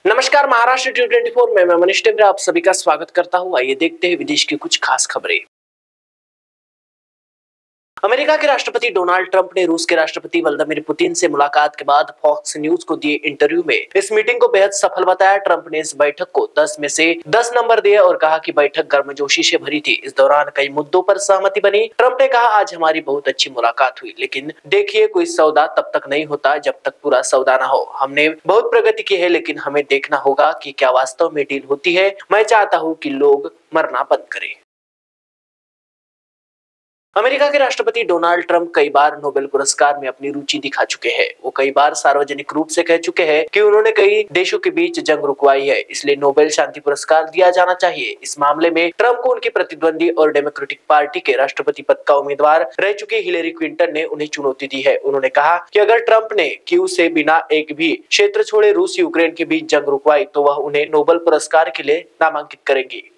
नमस्कार, महाराष्ट्र T24 में मैं मनीष टेमरे आप सभी का स्वागत करता हूं। आइए देखते हैं विदेश की कुछ खास खबरें। अमेरिका के राष्ट्रपति डोनाल्ड ट्रंप ने रूस के राष्ट्रपति व्लादिमीर पुतिन से मुलाकात के बाद फॉक्स न्यूज को दिए इंटरव्यू में इस मीटिंग को बेहद सफल बताया। ट्रंप ने इस बैठक को 10 में से 10 नंबर दिए और कहा कि बैठक गर्मजोशी से भरी थी। इस दौरान कई मुद्दों पर सहमति बनी। ट्रंप ने कहा, आज हमारी बहुत अच्छी मुलाकात हुई, लेकिन देखिए, कोई सौदा तब तक नहीं होता जब तक पूरा सौदा न हो। हमने बहुत प्रगति की है, लेकिन हमें देखना होगा कि क्या वास्तव में डील होती है। मैं चाहता हूँ कि लोग मरना बंद करें। अमेरिका के राष्ट्रपति डोनाल्ड ट्रंप कई बार नोबेल पुरस्कार में अपनी रुचि दिखा चुके हैं। वो कई बार सार्वजनिक रूप से कह चुके हैं कि उन्होंने कई देशों के बीच जंग रुकवाई है, इसलिए नोबेल शांति पुरस्कार दिया जाना चाहिए। इस मामले में ट्रंप को उनकी प्रतिद्वंदी और डेमोक्रेटिक पार्टी के राष्ट्रपति पद का उम्मीदवार रह चुकी हिलेरी क्लिंटन ने उन्हें चुनौती दी है। उन्होंने कहा कि अगर ट्रंप ने क्यू से बिना एक भी क्षेत्र छोड़े रूस यूक्रेन के बीच जंग रुकवाई तो वह उन्हें नोबेल पुरस्कार के लिए नामांकित करेंगी।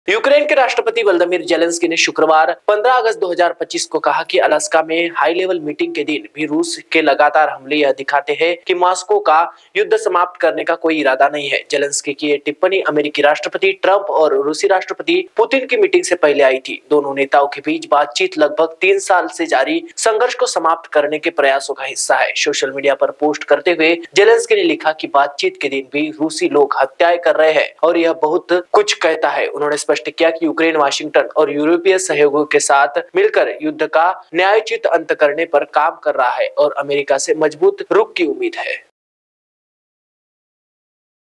यूक्रेन के राष्ट्रपति व्लादिमीर जेलेंस्की ने शुक्रवार 15 अगस्त 2025 को कहा कि अलास्का में हाई लेवल मीटिंग के दिन भी रूस के लगातार हमले यह दिखाते हैं कि मॉस्को का युद्ध समाप्त करने का कोई इरादा नहीं है। जेलेंस्की की ये टिप्पणी अमेरिकी राष्ट्रपति ट्रंप और रूसी राष्ट्रपति पुतिन की मीटिंग से पहले आई थी। दोनों नेताओं के बीच बातचीत लगभग 3 साल से जारी संघर्ष को समाप्त करने के प्रयासों का हिस्सा है। सोशल मीडिया पर पोस्ट करते हुए जेलेंस्की ने लिखा कि बातचीत के दिन भी रूसी लोग हत्याएं कर रहे हैं और यह बहुत कुछ कहता है। उन्होंने स्पष्ट किया कि यूक्रेन वाशिंगटन और यूरोपीय सहयोगियों के साथ मिलकर युद्ध का न्यायोचित अंत करने पर काम कर रहा है और अमेरिका से मजबूत रुख की उम्मीद है।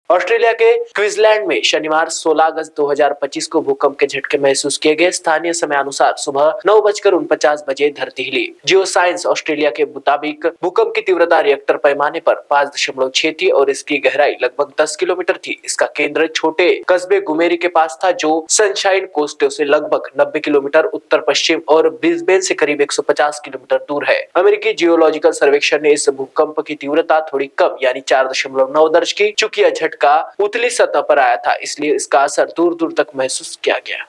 ऑस्ट्रेलिया के क्वींसलैंड में शनिवार 16 अगस्त 2025 को भूकंप के झटके महसूस किए गए। स्थानीय समय अनुसार सुबह 9:49 बजे धरती हिली। जियो साइंस ऑस्ट्रेलिया के मुताबिक भूकंप की तीव्रता रिएक्टर पैमाने पर 5.6 थी और इसकी गहराई लगभग 10 किलोमीटर थी। इसका केंद्र छोटे कस्बे गुमेरी के पास था, जो सनशाइन कोस्ट से लगभग 90 किलोमीटर उत्तर पश्चिम और ब्रिस्बेन से करीब 150 किलोमीटर दूर है। अमेरिकी जियोलॉजिकल सर्वेक्षण ने इस भूकंप की तीव्रता थोड़ी कम यानी 4.9 दर्ज की। चूंकि यह झटका उतली सतह पर आया था, इसलिए इसका असर दूर दूर तक महसूस किया गया।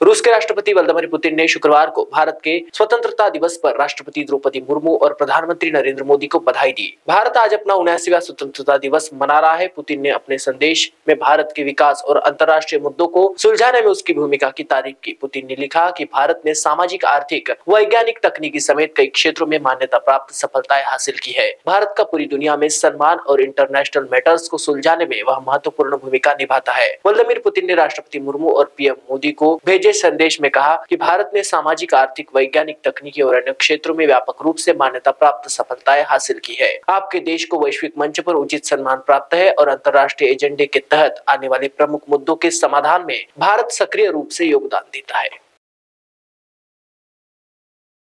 रूस के राष्ट्रपति व्लादिमीर पुतिन ने शुक्रवार को भारत के स्वतंत्रता दिवस पर राष्ट्रपति द्रौपदी मुर्मू और प्रधानमंत्री नरेंद्र मोदी को बधाई दी। भारत आज अपना 79वां स्वतंत्रता दिवस मना रहा है। पुतिन ने अपने संदेश में भारत के विकास और अंतर्राष्ट्रीय मुद्दों को सुलझाने में उसकी भूमिका की तारीफ की। पुतिन ने लिखा कि भारत ने सामाजिक, आर्थिक, वैज्ञानिक, तकनीकी समेत कई क्षेत्रों में मान्यता प्राप्त सफलताएं हासिल की है। भारत का पूरी दुनिया में सम्मान और इंटरनेशनल मैटर्स को सुलझाने में वह महत्वपूर्ण भूमिका निभाता है। व्लादिमीर पुतिन ने राष्ट्रपति मुर्मू और पीएम मोदी को भेजे संदेश में कहा कि भारत ने सामाजिक, आर्थिक, वैज्ञानिक, तकनीकी और अन्य क्षेत्रों में व्यापक रूप से मान्यता प्राप्त सफलताएं हासिल की है। आपके देश को वैश्विक मंच पर उचित सम्मान प्राप्त है और अंतर्राष्ट्रीय एजेंडे के तहत आने वाले प्रमुख मुद्दों के समाधान में भारत सक्रिय रूप से योगदान देता है।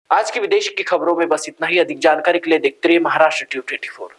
आज की विदेश की खबरों में बस इतना ही। अधिक जानकारी के लिए देखते रहिए महाराष्ट्र T24।